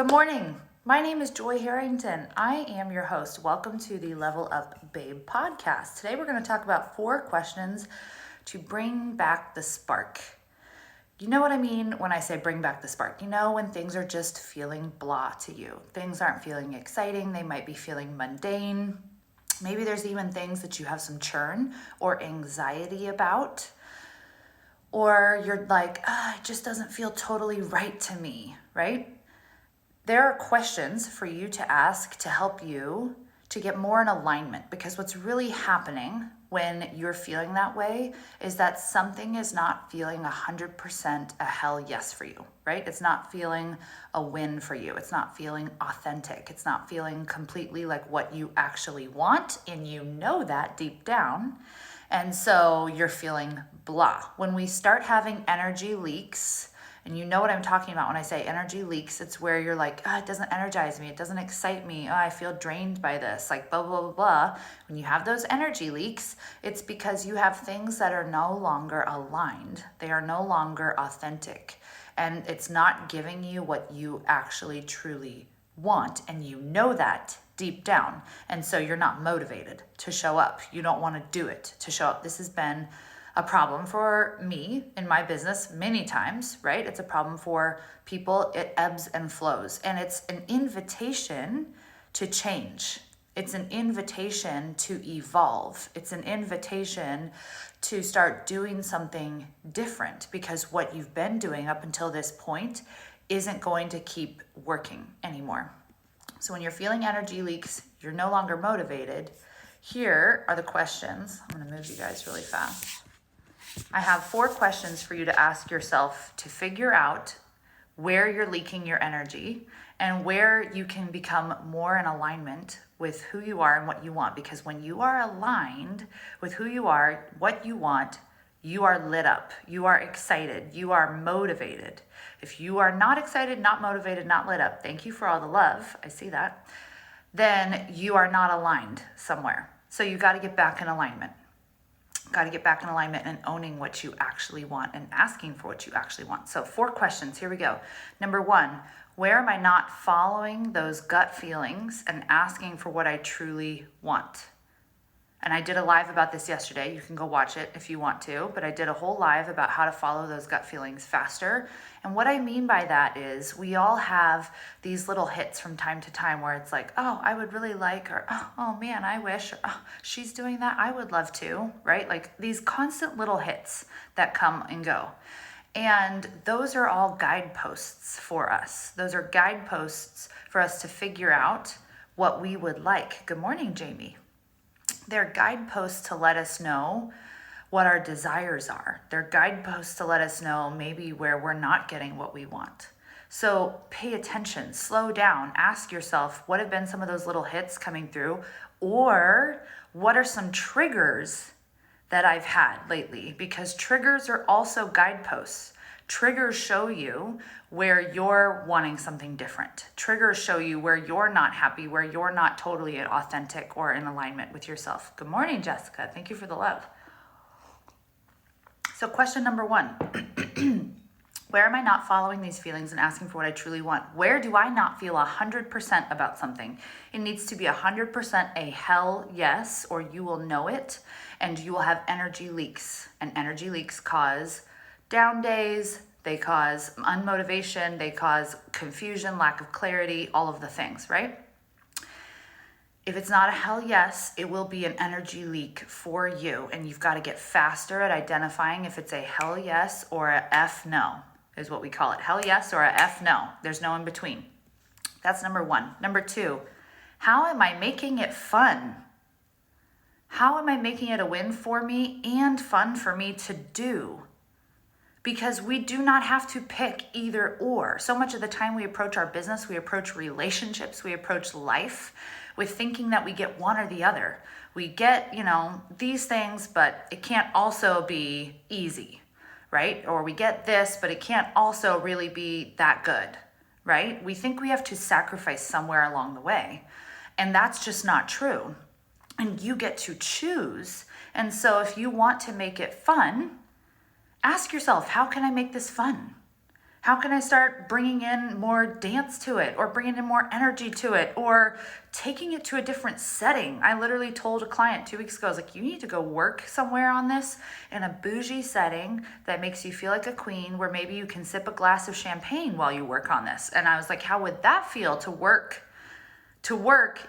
Good morning. My name is Joy Harrington. I am your host. Welcome to the Level Up Babe podcast. Today we're going to talk about 4 questions to bring back the spark. You know what I mean when I say bring back the spark? You know, when things are just feeling blah to you. Things aren't feeling exciting. They might be feeling mundane. Maybe there's even things that you have some churn or anxiety about. Or you're like, it just doesn't feel totally right to me, right? There are questions for you to ask to help you to get more in alignment, because what's really happening when you're feeling that way is that something is not feeling 100% a hell yes for you, right? It's not feeling a win for you. It's not feeling authentic. It's not feeling completely like what you actually want, and you know that deep down. And so you're feeling blah. When we start having energy leaks, and you know what I'm talking about when I say energy leaks, it's where you're like, it doesn't energize me. It doesn't excite me. I feel drained by this, like blah, blah, blah, blah. When you have those energy leaks, it's because you have things that are no longer aligned. They are no longer authentic. And it's not giving you what you actually truly want. And you know that deep down. And so you're not motivated to show up. You don't want to do it to show up. This has been a problem for me in my business many times, right? It's a problem for people. It ebbs and flows. And it's an invitation to change. It's an invitation to evolve. It's an invitation to start doing something different, because what you've been doing up until this point isn't going to keep working anymore. So when you're feeling energy leaks, you're no longer motivated. Here are the questions. I'm going to move you guys really fast. I have 4 questions for you to ask yourself to figure out where you're leaking your energy and where you can become more in alignment with who you are and what you want. Because when you are aligned with who you are, what you want, you are lit up, you are excited, you are motivated. If you are not excited, not motivated, not lit up, thank you for all the love, I see that, then you are not aligned somewhere. So you got to get back in alignment. Got to get back in alignment and owning what you actually want and asking for what you actually want. So 4 questions, here we go. Number 1, where am I not following those gut feelings and asking for what I truly want? And I did a live about this yesterday. You can go watch it if you want to, but I did a whole live about how to follow those gut feelings faster. And what I mean by that is we all have these little hits from time to time where it's like, oh, I would really like, or oh man, I wish, or oh, she's doing that, I would love to, right? Like these constant little hits that come and go. And those are all guideposts for us. Those are guideposts for us to figure out what we would like. Good morning, Jamie. They're guideposts to let us know what our desires are. They're guideposts to let us know maybe where we're not getting what we want. So pay attention, slow down, ask yourself, what have been some of those little hits coming through? Or what are some triggers that I've had lately? Because triggers are also guideposts. Triggers show you where you're wanting something different. Triggers show you where you're not happy, where you're not totally authentic or in alignment with yourself. Good morning, Jessica. Thank you for the love. So question number 1, where am I not following these feelings and asking for what I truly want? Where do I not feel 100% about something? It needs to be 100% a hell yes, or you will know it, and you will have energy leaks. And energy leaks cause down days, they cause unmotivation, they cause confusion, lack of clarity, all of the things, right? If it's not a hell yes, it will be an energy leak for you, and you've got to get faster at identifying if it's a hell yes or a F no, is what we call it. Hell yes or a F no. There's no in between. That's number 1. Number 2, how am I making it fun? How am I making it a win for me and fun for me to do? Because we do not have to pick either or. So much of the time we approach our business, we approach relationships, we approach life with thinking that we get one or the other. We get, these things, but it can't also be easy, right? Or we get this, but it can't also really be that good, right? We think we have to sacrifice somewhere along the way. And that's just not true. And you get to choose. And so if you want to make it fun, ask yourself, how can I make this fun? How can I start bringing in more dance to it, or bringing in more energy to it, or taking it to a different setting? I literally told a client 2 weeks ago, I was like, you need to go work somewhere on this in a bougie setting that makes you feel like a queen, where maybe you can sip a glass of champagne while you work on this. And I was like, how would that feel to work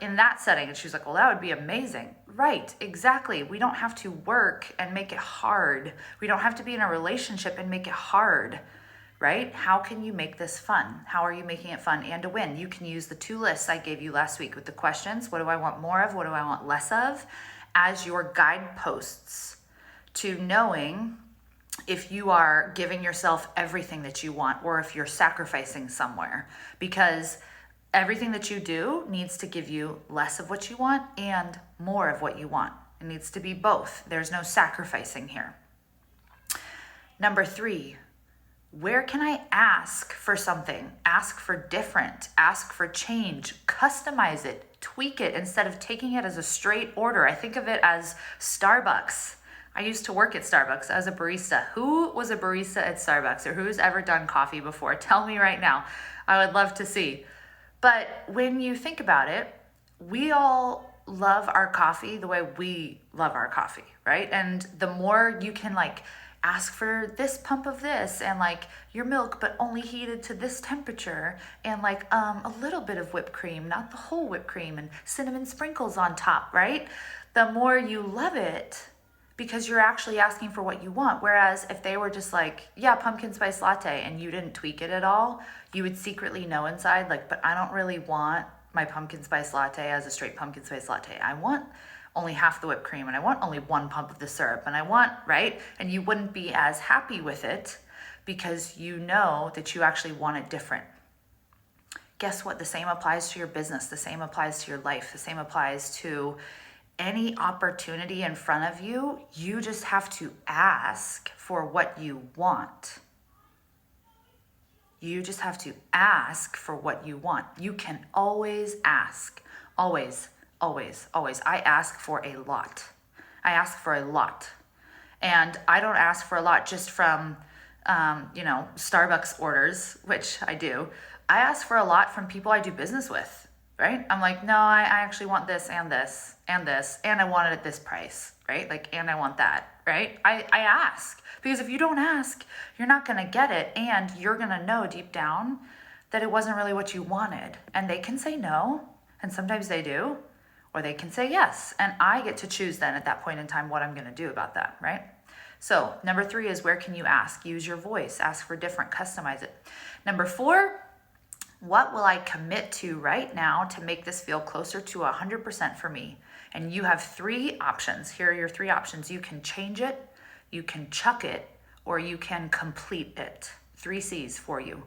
in that setting? And she's like, well, that would be amazing. Right, exactly. We don't have to work and make it hard. We don't have to be in a relationship and make it hard, right? How can you make this fun? How are you making it fun and a win? You can use the 2 lists I gave you last week with the questions. What do I want more of? What do I want less of? As your guideposts to knowing if you are giving yourself everything that you want, or if you're sacrificing somewhere, because everything that you do needs to give you less of what you want and more of what you want. It needs to be both. There's no sacrificing here. Number 3, where can I ask for something? Ask for different, ask for change, customize it, tweak it, instead of taking it as a straight order. I think of it as Starbucks. I used to work at Starbucks as a barista. Who was a barista at Starbucks, or who's ever done coffee before? Tell me right now. I would love to see. But when you think about it, we all love our coffee the way we love our coffee, right? And the more you can ask for this pump of this, and your milk, but only heated to this temperature, and a little bit of whipped cream, not the whole whipped cream, and cinnamon sprinkles on top, right? The more you love it, because you're actually asking for what you want. Whereas if they were just pumpkin spice latte, and you didn't tweak it at all, you would secretly know inside, but I don't really want my pumpkin spice latte as a straight pumpkin spice latte. I want only half the whipped cream, and I want only 1 pump of the syrup, and I want, right? And you wouldn't be as happy with it, because you know that you actually want it different. Guess what? The same applies to your business. The same applies to your life. The same applies to any opportunity in front of you. You just have to ask for what you want. You just have to ask for what you want. You can always ask. Always, always, always. I ask for a lot. I ask for a lot. And I don't ask for a lot just from, Starbucks orders, which I do. I ask for a lot from people I do business with, right? I'm like, no, I actually want this and this and this, and I want it at this price, right? And I want that, right? I ask, because if you don't ask, you're not going to get it, and you're going to know deep down that it wasn't really what you wanted. And they can say no, and sometimes they do, or they can say yes. And I get to choose then at that point in time what I'm going to do about that, right? So number 3 is, where can you ask? Use your voice, ask for different, customize it. Number 4, what will I commit to right now to make this feel closer to 100% for me? And you have 3 options. Here are your 3 options. You can change it, you can chuck it, or you can complete it. 3 C's for you.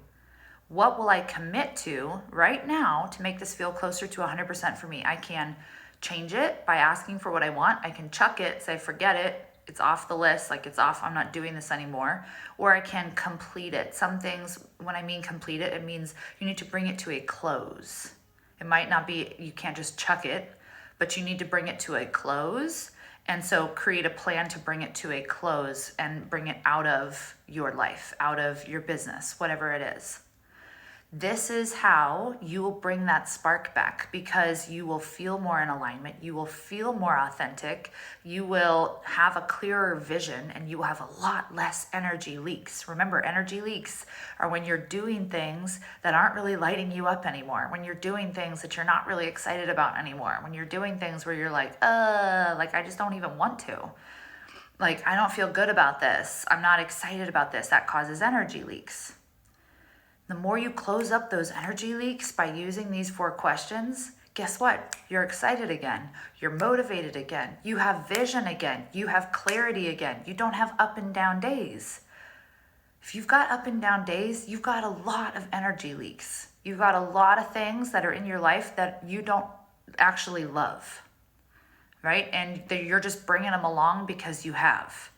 What will I commit to right now to make this feel closer to 100% for me? I can change it by asking for what I want. I can chuck it, say, forget it. It's off the list, it's off, I'm not doing this anymore. Or I can complete it. Some things, when I mean complete it, it means you need to bring it to a close. It might not be, you can't just chuck it, but you need to bring it to a close. And so create a plan to bring it to a close and bring it out of your life, out of your business, whatever it is. This is how you will bring that spark back, because you will feel more in alignment. You will feel more authentic. You will have a clearer vision, and you will have a lot less energy leaks. Remember, energy leaks are when you're doing things that aren't really lighting you up anymore. When you're doing things that you're not really excited about anymore. When you're doing things where you're I just don't even want to. I don't feel good about this. I'm not excited about this. That causes energy leaks. The more you close up those energy leaks by using these 4 questions, guess what? You're excited again. You're motivated again. You have vision again. You have clarity again. You don't have up and down days. If you've got up and down days, you've got a lot of energy leaks. You've got a lot of things that are in your life that you don't actually love, right? And you're just bringing them along because you have.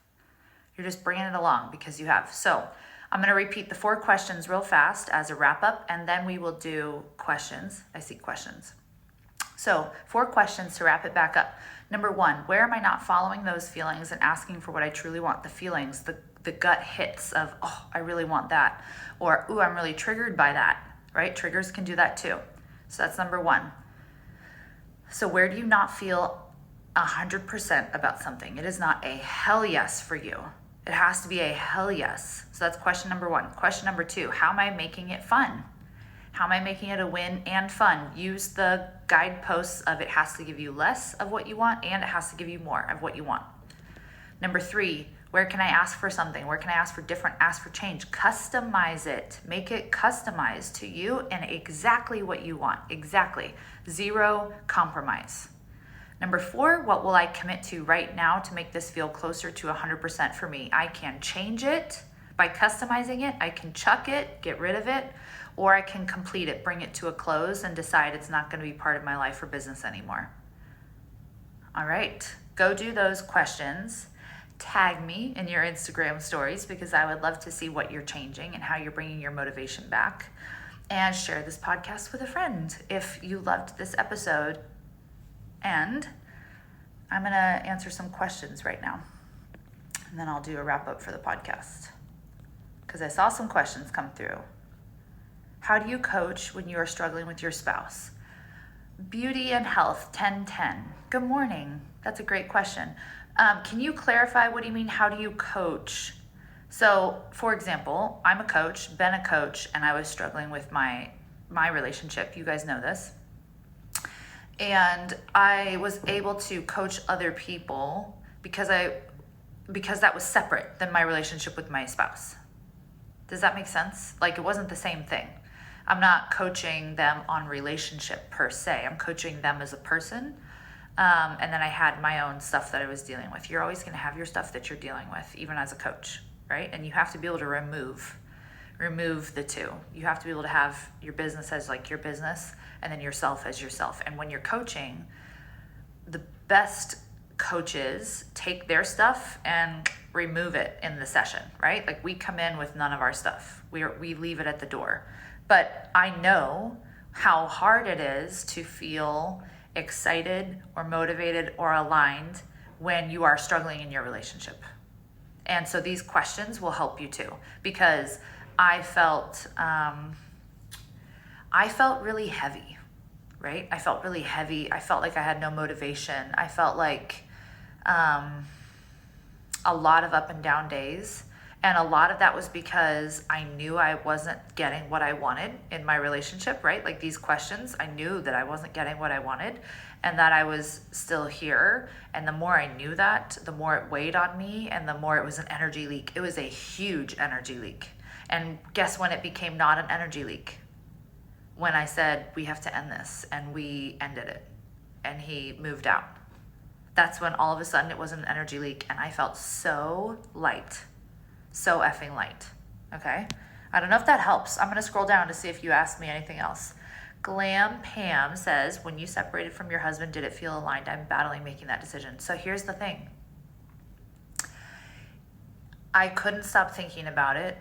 You're just bringing it along because you have. So I'm going to repeat the 4 questions real fast as a wrap up, and then we will do questions. I see questions. So 4 questions to wrap it back up. Number 1, where am I not following those feelings and asking for what I truly want? The feelings, the gut hits of, oh, I really want that. Or, ooh, I'm really triggered by that, right? Triggers can do that too. So that's number 1. So where do you not feel 100% about something? It is not a hell yes for you. It has to be a hell yes. So that's question number 1. Question number 2, how am I making it fun? How am I making it a win and fun? Use the guideposts of it has to give you less of what you want and it has to give you more of what you want. Number 3, where can I ask for something? Where can I ask for different? Ask for change. Customize it. Make it customized to you and exactly what you want. Exactly. 0 compromise. Number 4, what will I commit to right now to make this feel closer to 100% for me? I can change it by customizing it. I can chuck it, get rid of it, or I can complete it, bring it to a close, and decide it's not going to be part of my life or business anymore. All right, go do those questions. Tag me in your Instagram stories because I would love to see what you're changing and how you're bringing your motivation back. And share this podcast with a friend if you loved this episode. And I'm going to answer some questions right now. And then I'll do a wrap up for the podcast because I saw some questions come through. How do you coach when you are struggling with your spouse? Beauty and health, 1010. Good morning. That's a great question. Can you clarify what do you mean? How do you coach? So, for example, I'm a coach, been a coach, and I was struggling with my relationship. You guys know this. And I was able to coach other people because that was separate than my relationship with my spouse. Does that make sense? Like, it wasn't the same thing. I'm not coaching them on relationship per se. I'm coaching them as a person. And then I had my own stuff that I was dealing with. You're always going to have your stuff that you're dealing with, even as a coach, right? And you have to be able to remove the two. You have to be able to have your business as like your business and then yourself as yourself. And when you're coaching, the best coaches take their stuff and remove it in the session, right? Like we come in with none of our stuff. We leave it at the door. But I know how hard it is to feel excited or motivated or aligned when you are struggling in your relationship. And so these questions will help you too, because I felt really heavy, right? I felt really heavy. I felt like I had no motivation. I felt like a lot of up and down days. And a lot of that was because I knew I wasn't getting what I wanted in my relationship, right? Like these questions, I knew that I wasn't getting what I wanted and that I was still here. And the more I knew that, the more it weighed on me and the more it was an energy leak. It was a huge energy leak. And guess when it became not an energy leak? When I said, we have to end this, and we ended it. And he moved out. That's when all of a sudden it wasn't an energy leak and I felt so light. So effing light, okay? I don't know if that helps. I'm gonna scroll down to see if you asked me anything else. Glam Pam says, when you separated from your husband, did it feel aligned? I'm battling making that decision. So here's the thing. I couldn't stop thinking about it.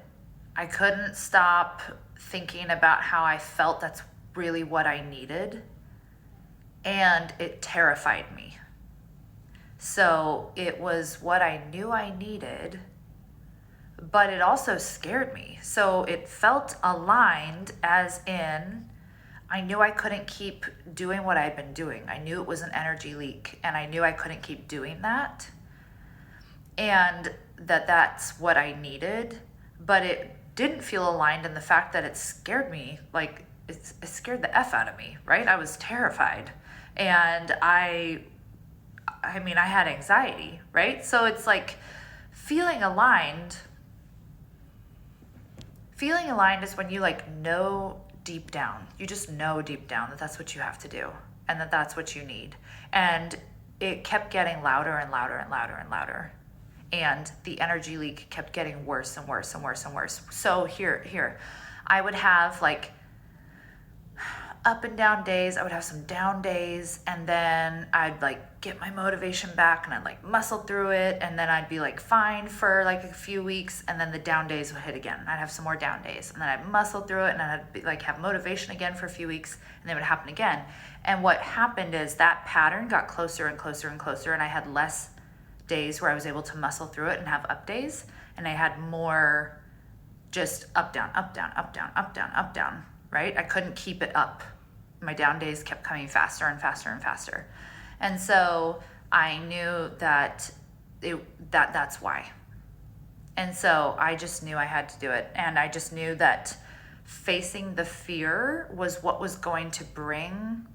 I couldn't stop thinking about how I felt that's really what I needed. And it terrified me. So it was what I knew I needed, but it also scared me. So it felt aligned as in, I knew I couldn't keep doing what I'd been doing. I knew it was an energy leak and I knew I couldn't keep doing that. And that's what I needed, but it didn't feel aligned in the fact that it scared me. Like it scared the F out of me, right? I was terrified. And I had anxiety, right? So it's like feeling aligned is when you like know deep down, you just know deep down that that's what you have to do and that that's what you need. And it kept getting louder and louder and louder and louder. And the energy leak kept getting worse and worse and worse and worse. So here, I would have like up and down days. I would have some down days, and then I'd like get my motivation back and I'd like muscle through it, and then I'd be like fine for like a few weeks, and then the down days would hit again. I'd have some more down days, and then I'd muscle through it, and then I'd be like have motivation again for a few weeks, and then it would happen again. And what happened is that pattern got closer and closer and closer, and I had less days where I was able to muscle through it and have up days, and I had more just up, down, up, down, up, down, up, down, up, down, right? I couldn't keep it up. My down days kept coming faster and faster and faster. And so I knew that that's why. And so I just knew I had to do it. And I just knew that facing the fear was what was going to bring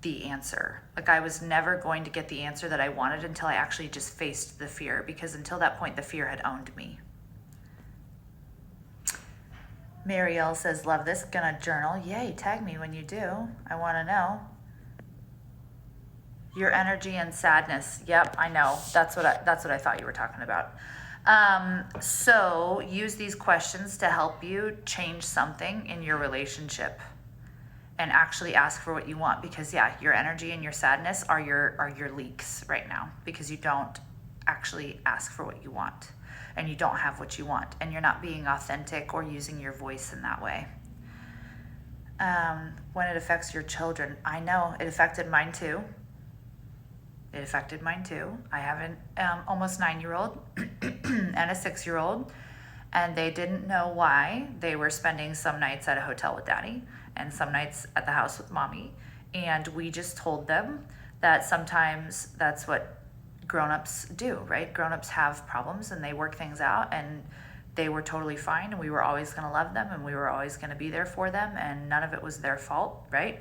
the answer. Like I was never going to get the answer that I wanted until I actually just faced the fear, because until that point, the fear had owned me. Marielle says, love this, gonna journal. Yay, tag me when you do. I wanna know. Your energy and sadness. Yep, I know. That's what I thought you were talking about. So use these questions to help you change something in your relationship and actually ask for what you want, because yeah, your energy and your sadness are your leaks right now, because you don't actually ask for what you want. And you don't have what you want, and you're not being authentic or using your voice in that way. When it affects your children, I know it affected mine too. It affected mine too. I have an almost 9-year-old and a 6-year-old, and they didn't know why they were spending some nights at a hotel with daddy and some nights at the house with mommy. And we just told them that sometimes that's what grown-ups do, right? Grown-ups have problems and they work things out, and they were totally fine, and we were always going to love them, and we were always going to be there for them, and none of it was their fault, right?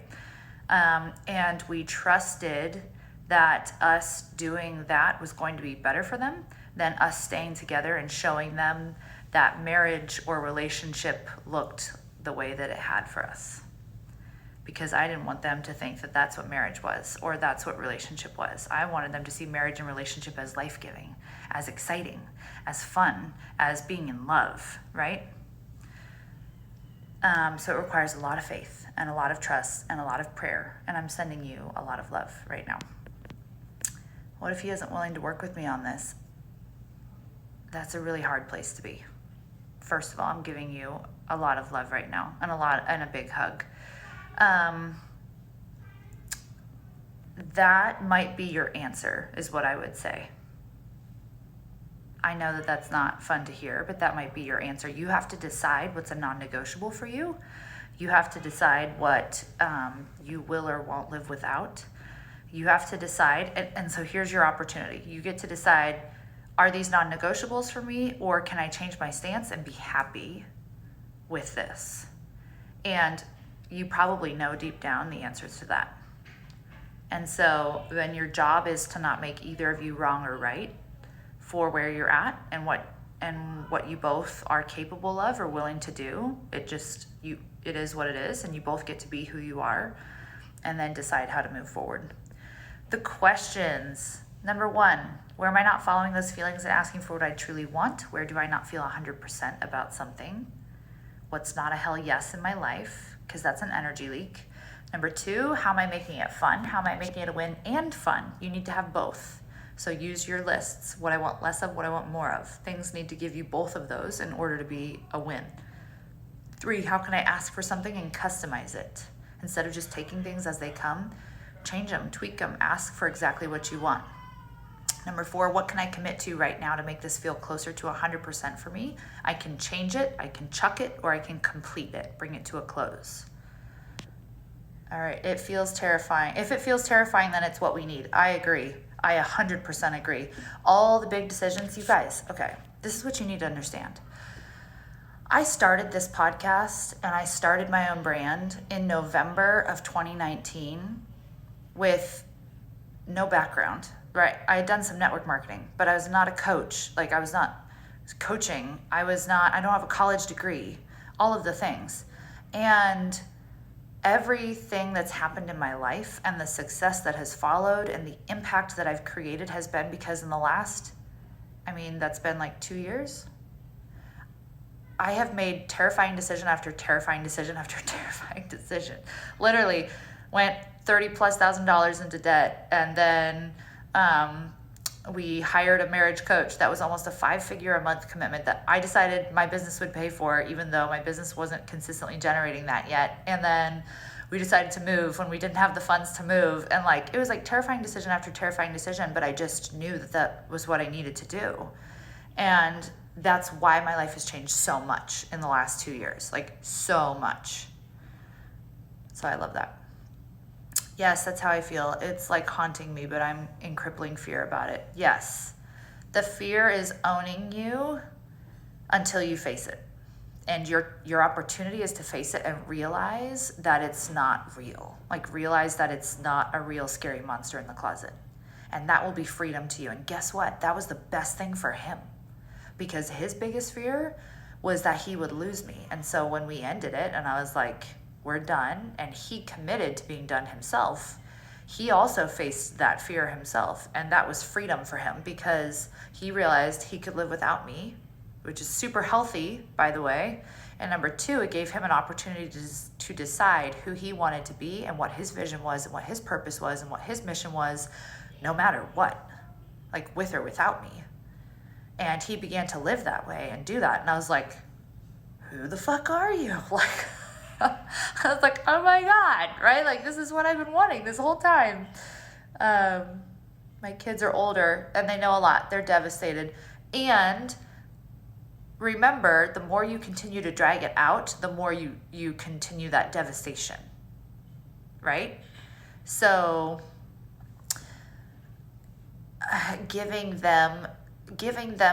And we trusted that us doing that was going to be better for them than us staying together and showing them that marriage or relationship looked the way that it had for us. Because I didn't want them to think that that's what marriage was, or that's what relationship was. I wanted them to see marriage and relationship as life-giving, as exciting, as fun, as being in love, right? So it requires a lot of faith and a lot of trust and a lot of prayer. And I'm sending you a lot of love right now. What if he isn't willing to work with me on this? That's a really hard place to be. First of all, I'm giving you a lot of love right now, and a big hug. That might be your answer, is what I would say. I know that that's not fun to hear, but that might be your answer. You have to decide what's a non-negotiable for you. You have to decide what you will or won't live without. You have to decide, and so here's your opportunity. You get to decide, are these non-negotiables for me, or can I change my stance and be happy with this? And you probably know deep down the answers to that. And so then your job is to not make either of you wrong or right for where you're at and what you both are capable of or willing to do. It is what it is, and you both get to be who you are, and then decide how to move forward. The questions. Number 1, where am I not following those feelings and asking for what I truly want? Where do I not feel 100% about something? What's not a hell yes in my life? Because that's an energy leak. Number 2, how am I making it fun? How am I making it a win and fun? You need to have both. So use your lists. What I want less of, what I want more of. Things need to give you both of those in order to be a win. 3, how can I ask for something and customize it? Instead of just taking things as they come, change them, tweak them, ask for exactly what you want. Number 4, what can I commit to right now to make this feel closer to 100% for me? I can change it, I can chuck it, or I can complete it, bring it to a close. All right, it feels terrifying. If it feels terrifying, then it's what we need. I agree. I 100% agree. All the big decisions, you guys, okay, this is what you need to understand. I started this podcast and I started my own brand in November of 2019 with no background, right? I had done some network marketing, but I was not a coach. Like I was not coaching. I don't have a college degree, all of the things. And everything that's happened in my life and the success that has followed and the impact that I've created has been because in the last, that's been like 2 years. I have made terrifying decision after terrifying decision after terrifying decision. Literally went $30,000+ into debt. And then we hired a marriage coach that was almost a 5-figure a month commitment that I decided my business would pay for, even though my business wasn't consistently generating that yet. And then we decided to move when we didn't have the funds to move. And like, it was like terrifying decision after terrifying decision, but I just knew that that was what I needed to do. And that's why my life has changed so much in the last 2 years, like so much. So I love that. Yes, that's how I feel. It's like haunting me, but I'm in crippling fear about it. Yes, the fear is owning you until you face it. And your opportunity is to face it and realize that it's not real. Like realize that it's not a real scary monster in the closet. And that will be freedom to you. And guess what? That was the best thing for him. Because his biggest fear was that he would lose me. And so when we ended it and I was like, we're done, and he committed to being done himself, he also faced that fear himself. And that was freedom for him because he realized he could live without me, which is super healthy, by the way. And number 2, it gave him an opportunity to decide who he wanted to be and what his vision was and what his purpose was and what his mission was, no matter what, like with or without me. And he began to live that way and do that. And I was like, who the fuck are you? Like, I was like, oh my God, right? Like, this is what I've been wanting this whole time. My kids are older and they know a lot. They're devastated. And remember, the more you continue to drag it out, the more you continue that devastation, right? So giving them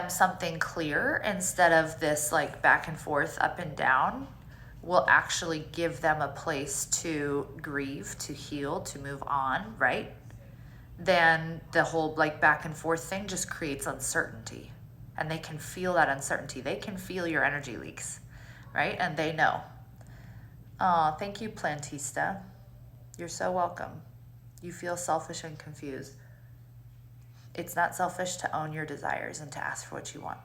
something clear instead of this like back and forth, up and down, will actually give them a place to grieve, to heal, to move on, right? Then the whole like back and forth thing just creates uncertainty. And they can feel that uncertainty. They can feel your energy leaks, right? And they know. Oh, thank you, Plantista. You're so welcome. You feel selfish and confused. It's not selfish to own your desires and to ask for what you want.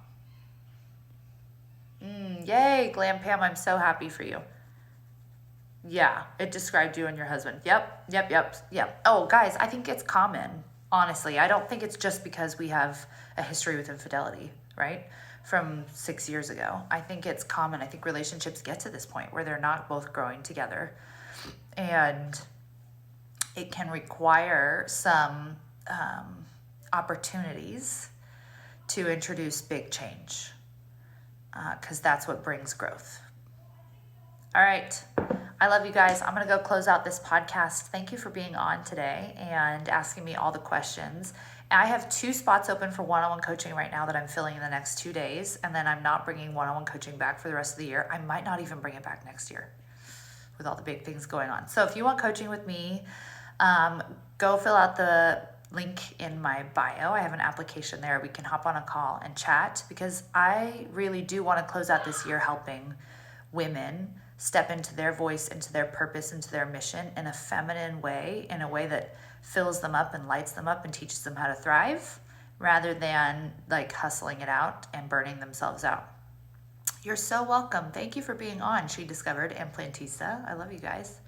Yay, Glam Pam, I'm so happy for you. Yeah, it described you and your husband. Yep. Oh, guys, I think it's common, honestly. I don't think it's just because we have a history with infidelity, right? From 6 years ago. I think it's common. I think relationships get to this point where they're not both growing together. And it can require some opportunities to introduce big change, because that's what brings growth. All right. I love you guys. I'm going to go close out this podcast. Thank you for being on today and asking me all the questions. I have 2 spots open for one-on-one coaching right now that I'm filling in the next 2 days. And then I'm not bringing one-on-one coaching back for the rest of the year. I might not even bring it back next year with all the big things going on. So if you want coaching with me, go fill out the link in my bio. I have an application there. We can hop on a call and chat, because I really do want to close out this year helping women step into their voice, into their purpose, into their mission in a feminine way, in a way that fills them up and lights them up and teaches them how to thrive, rather than like hustling it out and burning themselves out. You're so welcome. Thank you for being on She Discovered and Plantista. I love you guys.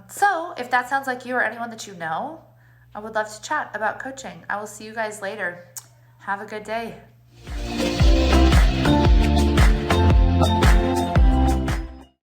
So if that sounds like you or anyone that you know, I would love to chat about coaching. I will see you guys later. Have a good day.